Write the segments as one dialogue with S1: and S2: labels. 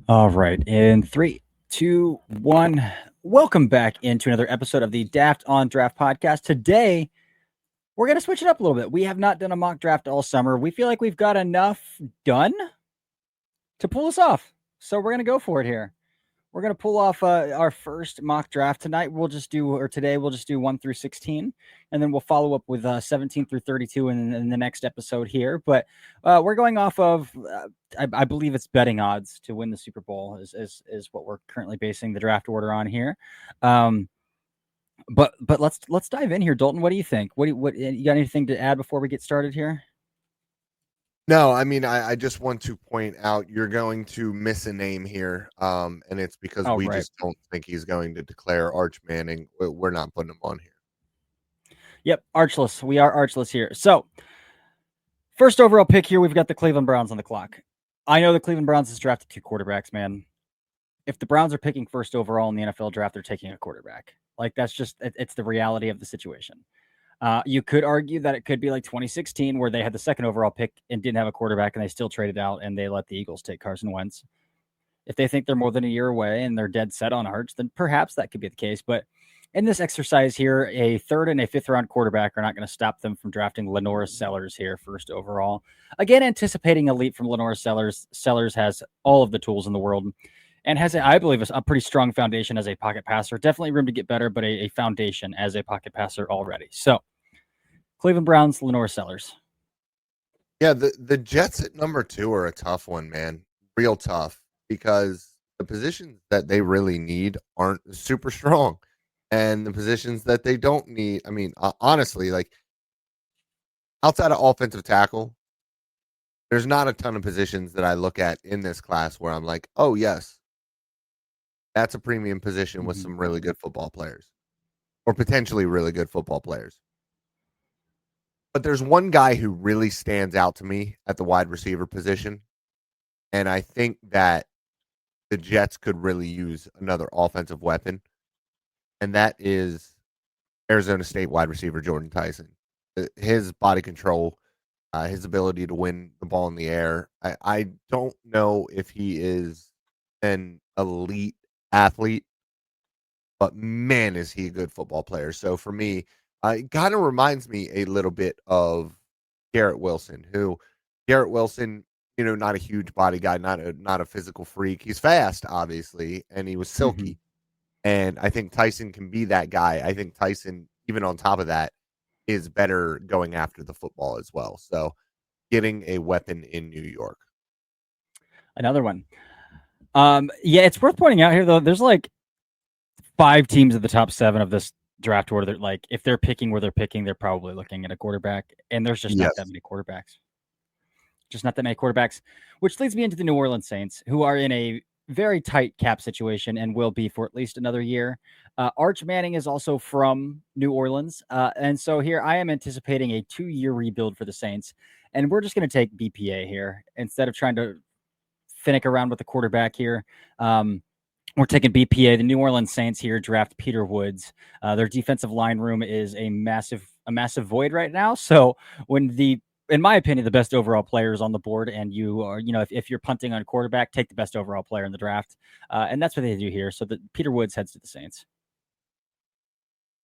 S1: All right. In three, two, one. Welcome back into another episode of the Daft on Draft podcast. Today, we're going to switch it up a little bit. We have not done a mock draft all summer. We feel like we've got enough done to pull us off. So we're going to go for it here. We're going to pull off our first mock draft tonight. Today we'll just do 1 through 16, and then we'll follow up with 17 through 32 in the next episode here. But we're going off of, I believe it's betting odds to win the Super Bowl is what we're currently basing the draft order on here. But let's dive in here, Dalton. What do you think? What you got anything to add before we get started here?
S2: No, I mean, I just want to point out you're going to miss a name here, and it's because we
S1: Right.
S2: just don't think he's going to declare Arch Manning. We're not putting him on here.
S1: Yep, archless. We are archless here. So, first overall pick here, we've got the Cleveland Browns on the clock. I know the Cleveland Browns has drafted 2 quarterbacks, man. If the Browns are picking first overall in the NFL draft, they're taking a quarterback. Like, that's just, it's the reality of the situation. You could argue that it could be like 2016 where they had the second overall pick and didn't have a quarterback and they still traded out and they let the Eagles take Carson Wentz. If they think they're more than a year away and they're dead set on Arch, then perhaps that could be the case. But in this exercise here, a 3rd and a 5th round quarterback are not going to stop them from drafting LaNorris Sellers here first overall. Again, anticipating a leap from LaNorris Sellers. Sellers has all of the tools in the world and has, I believe, a pretty strong foundation as a pocket passer. Definitely room to get better, but a foundation as a pocket passer already. So, Cleveland Browns, LaNorris Sellers.
S2: Yeah, the Jets at number 2 are a tough one, man. Real tough, because the positions that they really need aren't super strong. And the positions that they don't need, I mean, honestly, like outside of offensive tackle, there's not a ton of positions that I look at in this class where I'm like, oh, yes, that's a premium position with some really good football players or potentially really good football players. But there's one guy who really stands out to me at the wide receiver position. And I think that the Jets could really use another offensive weapon. And that is Arizona State wide receiver Jordan Tyson. His body control, his ability to win the ball in the air. I don't know if he is an elite athlete, but man, is he a good football player. So for me, it kind of reminds me a little bit of Garrett Wilson, not a huge body guy, not a physical freak. He's fast, obviously, and he was silky. And I think Tyson can be that guy. I think Tyson, even on top of that, is better going after the football as well. So getting a weapon in New York.
S1: Another one. Yeah, it's worth pointing out here, though, there's like 5 teams at the top 7 of this draft order that, like, if they're picking where they're picking, they're probably looking at a quarterback. And there's just not that many quarterbacks. Which leads me into the New Orleans Saints, who are in a very tight cap situation and will be for at least another year. Arch Manning is also from New Orleans. And so here I am anticipating a 2-year rebuild for the Saints. And we're just going to take BPA here instead of trying to finick around with the quarterback here. We're taking BPA. The New Orleans Saints here draft Peter Woods. Their defensive line room is a massive void right now. So in my opinion, the best overall player is on the board, and you are, if you're punting on quarterback, take the best overall player in the draft. And that's what they do here. So Peter Woods heads to the Saints.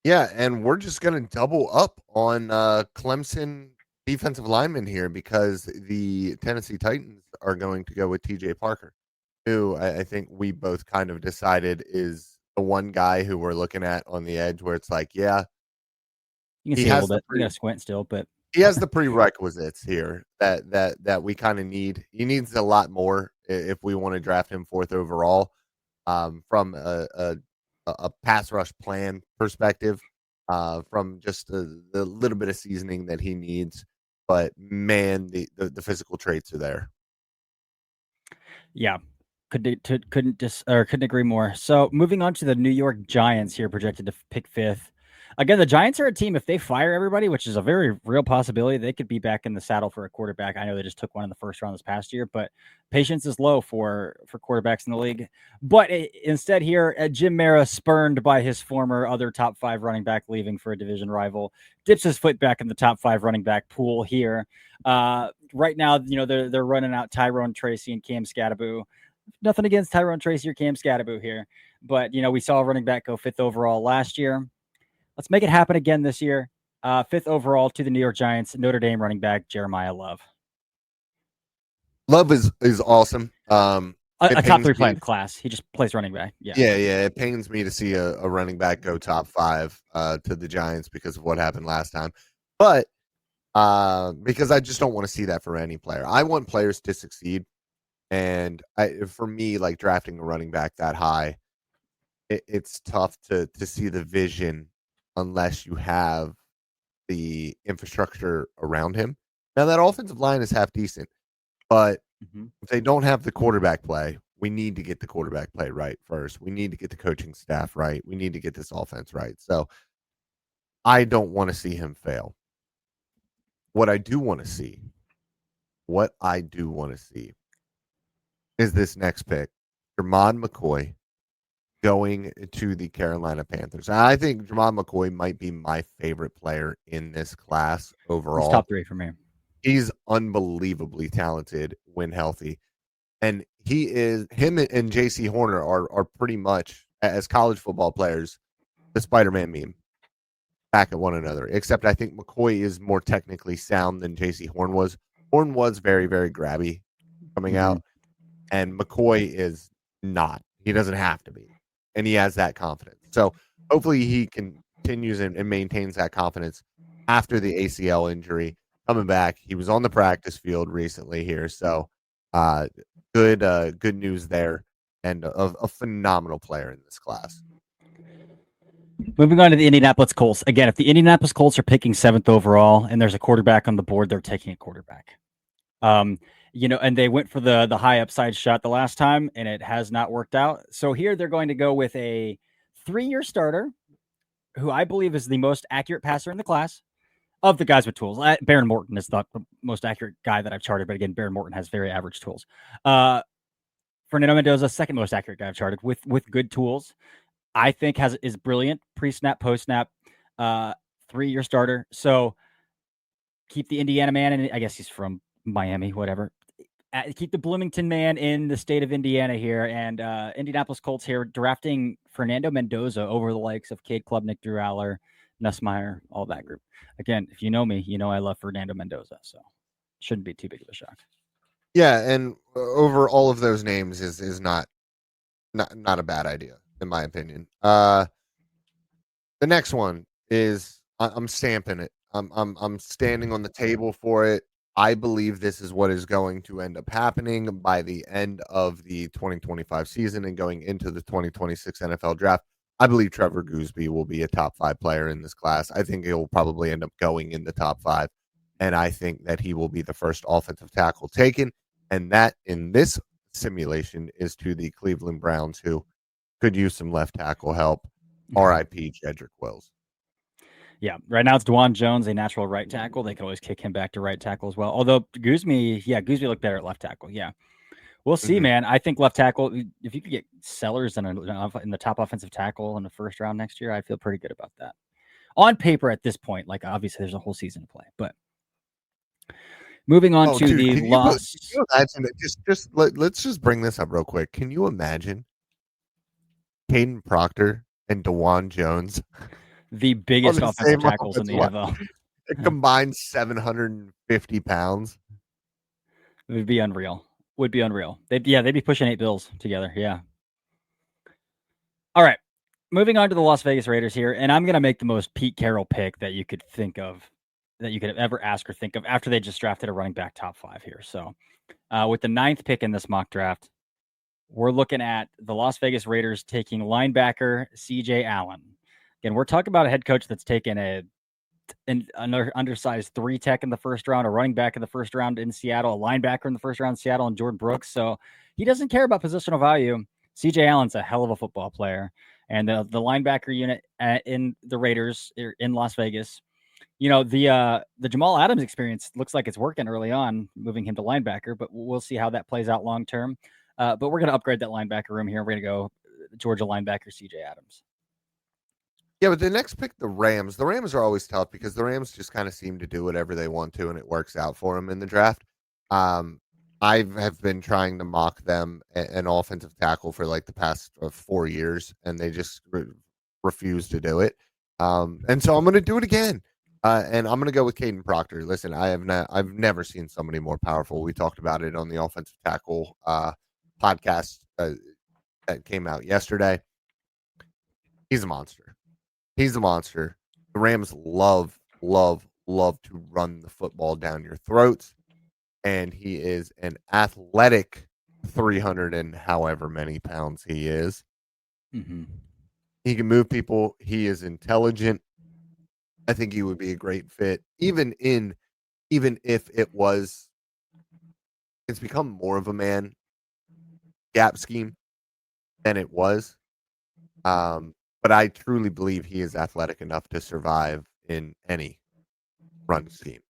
S2: Yeah, and we're just going to double up on Clemson defensive lineman here because the Tennessee Titans are going to go with TJ Parker, who I think we both kind of decided is the one guy who we're looking at on the edge where it's like, yeah,
S1: you can see a little bit. You got to squint still, but
S2: he has the prerequisites here that we kind of need. He needs a lot more if we want to draft him 4th overall. From a pass rush plan perspective, from just the little bit of seasoning that he needs. But man, the physical traits are there.
S1: Yeah, couldn't agree more. So moving on to the New York Giants here, projected to pick 5th. Again, the Giants are a team, if they fire everybody, which is a very real possibility, they could be back in the saddle for a quarterback. I know they just took one in the first round this past year, but patience is low for quarterbacks in the league. But instead here, Jim Mara, spurned by his former other top 5 running back leaving for a division rival, dips his foot back in the top 5 running back pool here. Right now, they're running out Tyrone Tracy and Cam Scattaboo. Nothing against Tyrone Tracy or Cam Scatterbo here, but we saw a running back go 5th overall last year. Let's make it happen again this year. 5th overall to the New York Giants, Notre Dame running back Jeremiah Love.
S2: Love is awesome.
S1: A top 3 player in the class. He just plays running back. Yeah.
S2: It pains me to see a running back go top 5 to the Giants because of what happened last time. But because I just don't want to see that for any player. I want players to succeed. And for me, like drafting a running back that high, it's tough to see the vision unless you have the infrastructure around him. Now, that offensive line is half decent, but if they don't have the quarterback play, we need to get the quarterback play right first. We need to get the coaching staff right. We need to get this offense right. So I don't want to see him fail. What I do want to see is this next pick, Jermon McCoy, going to the Carolina Panthers. I think Jermon McCoy might be my favorite player in this class overall.
S1: He's top 3 for me.
S2: He's unbelievably talented when healthy. And him and JC Horner are pretty much, as college football players, the Spider-Man meme back at one another. Except I think McCoy is more technically sound than JC Horn was. Horn was very, very grabby coming out. And McCoy is not. He doesn't have to be. And he has that confidence. So hopefully he continues and maintains that confidence after the ACL injury. Coming back, he was on the practice field recently here. So good news there. And a phenomenal player in this class.
S1: Moving on to the Indianapolis Colts. Again, if the Indianapolis Colts are picking 7th overall and there's a quarterback on the board, they're taking a quarterback. And they went for the high upside shot the last time, and it has not worked out. So here they're going to go with a 3-year starter, who I believe is the most accurate passer in the class of the guys with tools. Baron Morton is the most accurate guy that I've charted, but again, Baron Morton has very average tools. Fernando Mendoza, second most accurate guy I've charted with good tools. I think is brilliant pre-snap, post-snap, 3-year starter. So keep the Indiana man, and I guess he's from Miami, whatever. Keep the Bloomington man in the state of Indiana here, and Indianapolis Colts here drafting Fernando Mendoza over the likes of Cade Klubnik, Drew Aller, Nussmeier, all that group. Again, if you know me, you know I love Fernando Mendoza, so shouldn't be too big of a shock.
S2: Yeah, and over all of those names is not a bad idea, in my opinion. The next one is I'm stamping it. I'm standing on the table for it. I believe this is what is going to end up happening by the end of the 2025 season and going into the 2026 NFL draft. I believe Trevor Gooseby will be a top 5 player in this class. I think he'll probably end up going in the top 5. And I think that he will be the first offensive tackle taken. And that in this simulation is to the Cleveland Browns, who could use some left tackle help. R.I.P. Jedrick Wills.
S1: Yeah, right now it's DeJuan Jones, a natural right tackle. They can always kick him back to right tackle as well. Although Gooseby looked better at left tackle. Yeah, we'll see, man. I think left tackle. If you could get Sellers in the top offensive tackle in the first round next year, I feel pretty good about that. On paper, at this point, like obviously there's a whole season to play, but moving on to the loss.
S2: Let's just bring this up real quick. Can you imagine Caden Proctor and DeJuan Jones?
S1: The biggest offensive tackles in the NFL.
S2: It combined 750 pounds.
S1: It would be unreal. They'd be pushing 8 bills together. Yeah. All right. Moving on to the Las Vegas Raiders here. And I'm going to make the most Pete Carroll pick that you could think of, that you could ever ask or think of after they just drafted a running back top 5 here. So with the 9th pick in this mock draft, we're looking at the Las Vegas Raiders taking linebacker CJ Allen. Again, we're talking about a head coach that's taken an undersized 3 tech in the first round, a running back in the first round in Seattle, a linebacker in the first round in Seattle, and Jordan Brooks. So he doesn't care about positional value. CJ Allen's a hell of a football player. And the linebacker unit in the Raiders in Las Vegas, the Jamal Adams experience looks like it's working early on, moving him to linebacker, but we'll see how that plays out long term. But we're going to upgrade that linebacker room here. We're going to go Georgia linebacker CJ Adams.
S2: Yeah, but the next pick, the Rams are always tough because the Rams just kind of seem to do whatever they want to, and it works out for them in the draft. I I have been trying to mock them an offensive tackle for like the past 4 years, and they just refuse to do it. And so I'm going to do it again. And I'm going to go with Caden Proctor. Listen, I've never seen somebody more powerful. We talked about it on the offensive tackle podcast that came out yesterday. He's a monster. He's a monster. The Rams love to run the football down your throats, and he is an athletic 300 and however many pounds he is.
S1: Mm-hmm.
S2: He can move people. He is intelligent. I think he would be a great fit, even if it's become more of a man gap scheme than it was. But I truly believe he is athletic enough to survive in any run scheme.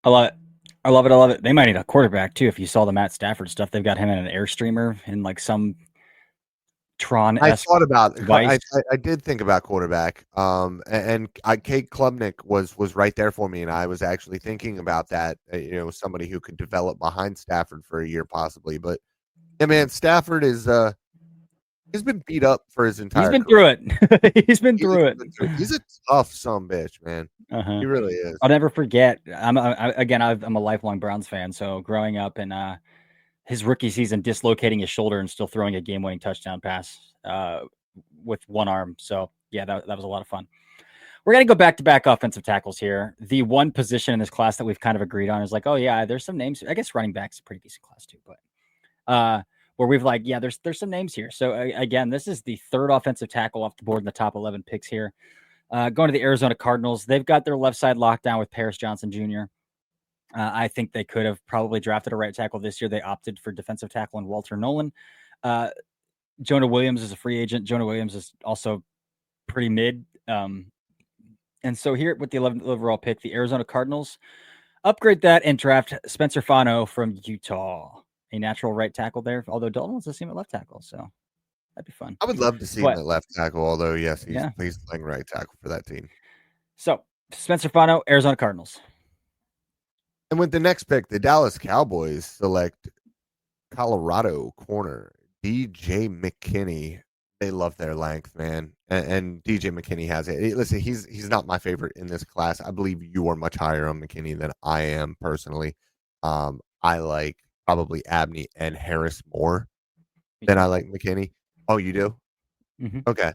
S1: I love it. I love it. I love it. They might need a quarterback too. If you saw the Matt Stafford stuff, they've got him in an Airstreamer in like some
S2: I
S1: Tron-esque
S2: thought about
S1: device.
S2: I did think about quarterback. And Kate Klubnik was right there for me, and I was actually thinking about that. Somebody who could develop behind Stafford for a year possibly. But yeah, man, Stafford is he's been beat up for his
S1: He's
S2: entire
S1: been
S2: career.
S1: through it. He's been through it.
S2: He's a tough bitch, man.
S1: Uh-huh.
S2: He really is.
S1: I'll never forget. I'm a lifelong Browns fan. So growing up and his rookie season, dislocating his shoulder and still throwing a game-winning touchdown pass with one arm. So yeah, that was a lot of fun. We're gonna go back-to-back offensive tackles here. The one position in this class that we've kind of agreed on is like, oh yeah, there's some names. I guess running back's a pretty decent class too, but where we've like, yeah, there's some names here. So again, this is the third offensive tackle off the board in the top 11 picks here. Going to the Arizona Cardinals, they've got their left side locked down with Paris Johnson Jr. I think they could have probably drafted a right tackle this year. They opted for defensive tackle and Walter Nolan. Jonah Williams is a free agent. Jonah Williams is also pretty mid. And so here with the 11th overall pick, the Arizona Cardinals upgrade that and draft Spencer Fano from Utah, a natural right tackle there. Although Dalton wants to see him at left tackle, so that'd be fun.
S2: I would love to see him at left tackle, although yes, he's playing right tackle for that team.
S1: So Spencer Fano, Arizona Cardinals.
S2: And with the next pick, the Dallas Cowboys select Colorado corner DJ McKinney. They love their length, man, and DJ McKinney has it. Listen, he's not my favorite in this class. I believe you are much higher on McKinney than I am personally. I like probably Abney and Harris more than I like McKinney. Oh, you do?
S1: Mm-hmm.
S2: Okay,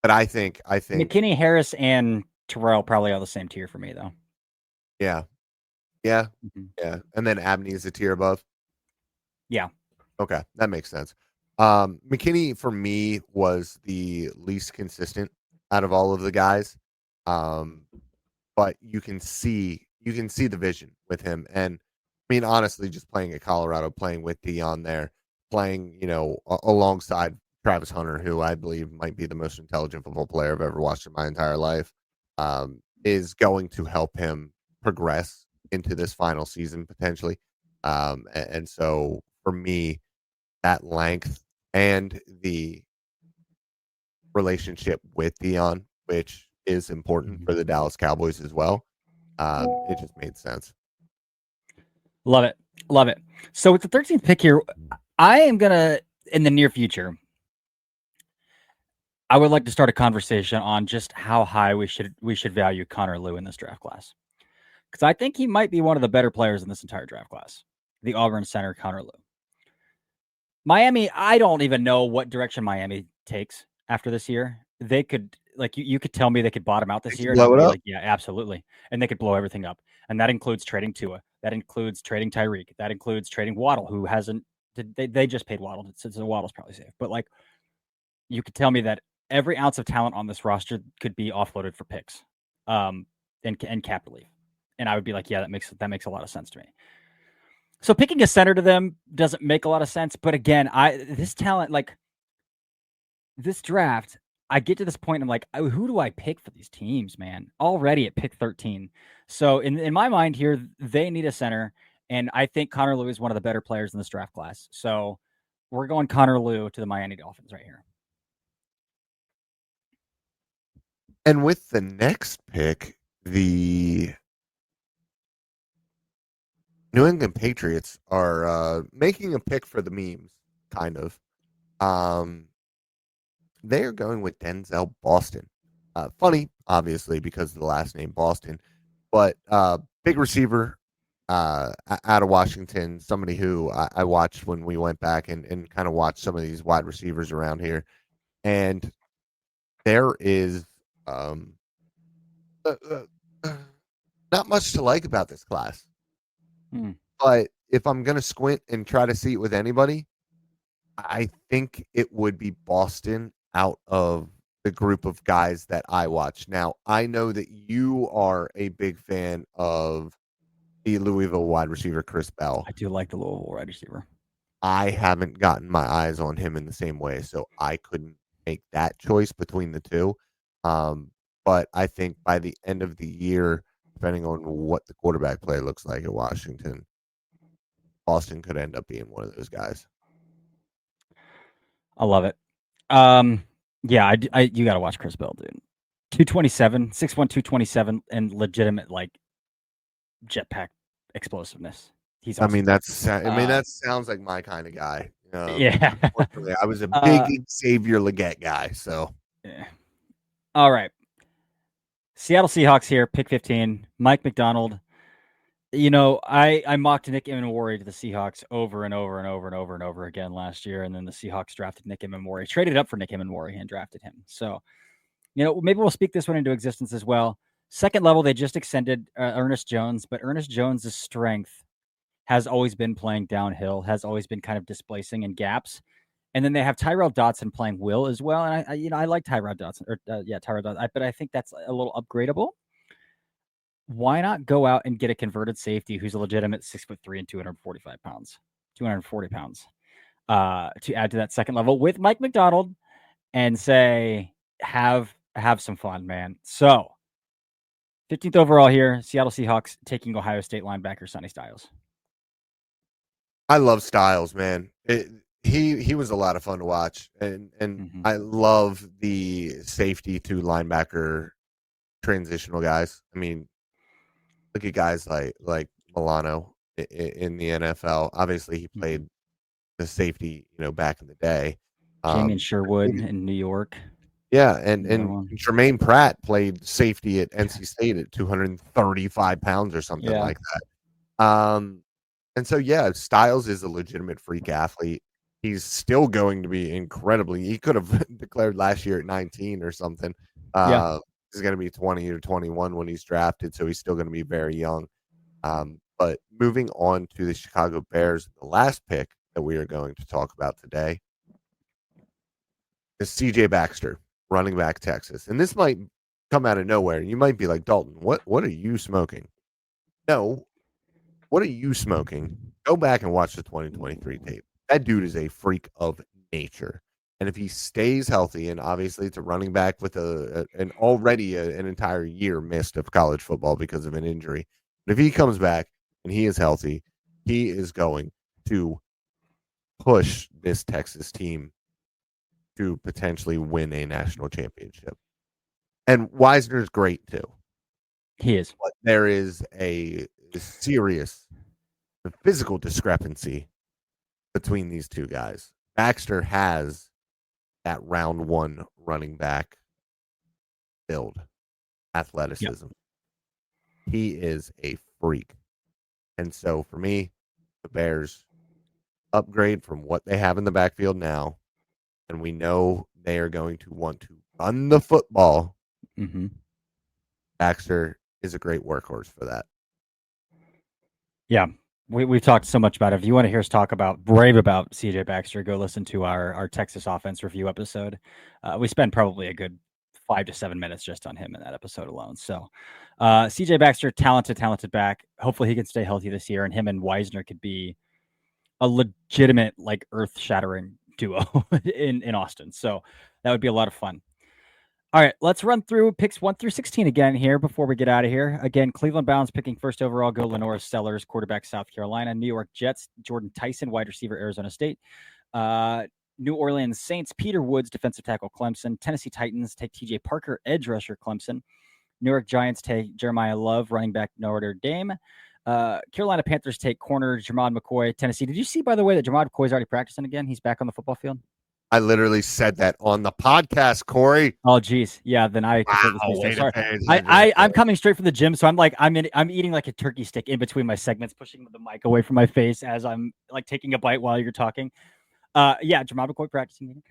S2: but I think
S1: McKinney, Harris, and Terrell probably are the same tier for me, though.
S2: Yeah, and then Abney is a tier above.
S1: Yeah.
S2: Okay, that makes sense. McKinney for me was the least consistent out of all of the guys, but you can see the vision with him. And I mean, honestly, just playing at Colorado, playing with Dion there, playing alongside Travis Hunter, who I believe might be the most intelligent football player I've ever watched in my entire life, is going to help him progress into this final season potentially. And so for me, that length and the relationship with Dion, which is important for the Dallas Cowboys as well, it just made sense.
S1: Love it. Love it. So with the 13th pick here, I am going to, in the near future, I would like to start a conversation on just how high we should value Connor Lew in this draft class. Because I think he might be one of the better players in this entire draft class. The Auburn center, Connor Lew. Miami, I don't even know what direction Miami takes after this year. They could, like, you could tell me they could bottom out this year. And I'd be like, yeah, absolutely. And they could blow everything up. And that includes trading Tua. That includes trading Tyreek. That includes trading Waddle, who hasn't, they just paid Waddle. So Waddle's probably safe. But, like, you could tell me that every ounce of talent on this roster could be offloaded for picks and cap relief. And I would be like, yeah, that makes a lot of sense to me. So picking a center to them doesn't make a lot of sense. But again, this talent, like this draft, I get to this point, I'm like, who do I pick for these teams, man? Already at pick 13. So in my mind here, they need a center. And I think Connor Lew is one of the better players in this draft class. So we're going Connor Lew to the Miami Dolphins right here.
S2: And with the next pick, the New England Patriots are making a pick for the memes, kind of. Um, they are going with Denzel Boston. Funny, obviously, because of the last name Boston, but big receiver out of Washington, somebody who I watched when we went back and kind of watched some of these wide receivers around here. And there is um, uh, uh, uh, not much to like about this class.
S1: Hmm.
S2: But if I'm going to squint and try to see it with anybody, I think it would be Boston out of the group of guys that I watch. Now, I know that you are a big fan of the Louisville wide receiver, Chris Bell.
S1: I do like the Louisville wide receiver.
S2: I haven't gotten my eyes on him in the same way, so I couldn't make that choice between the two. Um, but I think by the end of the year, depending on what the quarterback play looks like at Washington, Boston could end up being one of those guys.
S1: I love it. Yeah, you got to watch Chris Bell, dude. 227, 6'1", 227, and legitimate like jetpack explosiveness. He's
S2: I
S1: awesome.
S2: mean, that sounds like my kind of guy.
S1: Yeah.
S2: Unfortunately, I was a big Xavier Legette guy, so.
S1: Yeah. All right. Seattle Seahawks here, pick 15. Mike McDonald. You know, I mocked Nick Emmanwori to the Seahawks over and over and over and over and over again last year, and then the Seahawks drafted Nick Emmanwori, traded up for Nick Emmanwori, and drafted him. So, you know, maybe we'll speak this one into existence as well. Second level, they just extended Ernest Jones, but Ernest Jones's strength has always been playing downhill, has always been kind of displacing in gaps. And then they have Tyrell Dotson playing Will as well, and I like Tyrell Dotson, Tyrell Dotson, but I think that's a little upgradable. Why not go out and get a converted safety who's a legitimate 6'3" and 245 pounds, 240 pounds, to add to that second level with Mike McDonald and say, have some fun, man. So 15th overall here, Seattle Seahawks taking Ohio State linebacker Sonny Styles.
S2: I love Styles, man. He was a lot of fun to watch, and I love the safety to linebacker transitional guys. I mean, look at guys like Milano in the NFL. Obviously, he played the safety, back in the day.
S1: Jamie Sherwood in New York.
S2: Yeah, and Jermaine Pratt played safety at NC State at 235 pounds or something like that. And so, yeah, Styles is a legitimate freak athlete. He's still going to be incredibly. He could have declared last year at 19 or something. He's going to be 20 or 21 when he's drafted, so he's still going to be very young. But moving on to the Chicago Bears, the last pick that we are going to talk about today is C.J. Baxter, running back Texas. And this might come out of nowhere. You might be like, Dalton, what are you smoking? No. What are you smoking? Go back and watch the 2023 tape. That dude is a freak of nature. And if he stays healthy, and obviously it's a running back with an entire year missed of college football because of an injury. But if he comes back and he is healthy, he is going to push this Texas team to potentially win a national championship. And Wisner's great too.
S1: He is.
S2: But there is a serious physical discrepancy between these two guys. Baxter has that round one running back build, athleticism. Yep. He is a freak. And so for me, the Bears upgrade from what they have in the backfield now, and we know they are going to want to run the football. Baxter is a great workhorse for that.
S1: Yeah, we've talked so much about it. If you want to hear us rave about CJ Baxter, go listen to our Texas offense review episode. We spend probably a good 5 to 7 minutes just on him in that episode alone. So CJ Baxter, talented back. Hopefully he can stay healthy this year, and him and Wisner could be a legitimate, like, earth-shattering duo in Austin. So that would be a lot of fun. All right, let's run through picks 1 through 16 again here before we get out of here. Again, Cleveland Browns picking first overall, go LaNorris Sellers, quarterback, South Carolina. New York Jets, Jordan Tyson, wide receiver, Arizona State. New Orleans Saints, Peter Woods, defensive tackle, Clemson. Tennessee Titans take TJ Parker, edge rusher, Clemson. New York Giants take Jeremiah Love, running back, Notre Dame. Carolina Panthers take corner Jermod McCoy, Tennessee. Did you see, by the way, that Jermod McCoy's already practicing again? He's back on the football field.
S2: I literally said that on the podcast, Corey.
S1: Oh, geez. Yeah, then I completely
S2: Wow,
S1: spaced out.
S2: way to
S1: Sorry.
S2: pay
S1: I'm coming straight from the gym, so I'm eating like a turkey stick in between my segments, pushing the mic away from my face as I'm like taking a bite while you're talking. Yeah, Jermod McCoy practicing.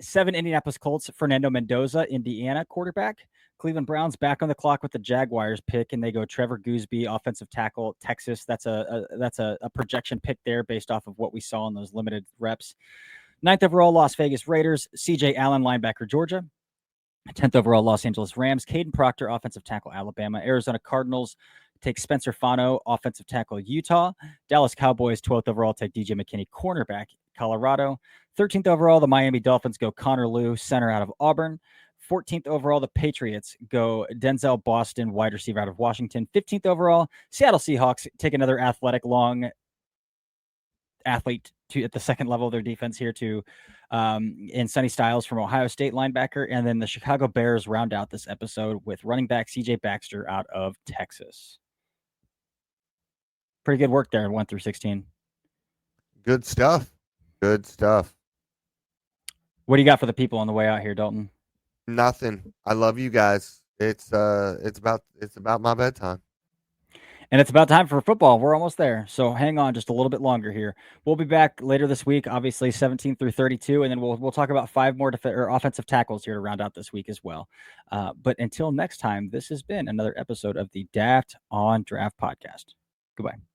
S1: 7 Indianapolis Colts, Fernando Mendoza, Indiana quarterback. Cleveland Browns back on the clock with the Jaguars pick, and they go Trevor Gooseby, offensive tackle, Texas. That's a projection pick there based off of what we saw in those limited reps. 9th overall, Las Vegas Raiders, CJ Allen, linebacker, Georgia. 10th overall, Los Angeles Rams, Caden Proctor, offensive tackle, Alabama. Arizona Cardinals take Spencer Fano, offensive tackle, Utah. Dallas Cowboys, 12th overall, take DJ McKinney, cornerback, Colorado. 13th overall, the Miami Dolphins go Connor Lew, center out of Auburn. 14th overall, the Patriots go Denzel Boston, wide receiver out of Washington. 15th overall, Seattle Seahawks take another athletic, long athlete at the second level of their defense here to in Sonny Styles from Ohio State, linebacker. And then the Chicago Bears round out this episode with running back CJ Baxter out of Texas. Pretty good work there, 1 through 16.
S2: Good stuff. Good stuff.
S1: What do you got for the people on the way out here, Dalton?
S2: Nothing. I love you guys. It's about my bedtime.
S1: And it's about time for football. We're almost there. So hang on just a little bit longer here. We'll be back later this week, obviously 17 through 32. And then we'll talk about 5 more offensive tackles here to round out this week as well. But until next time, this has been another episode of the Daft on Draft podcast. Goodbye.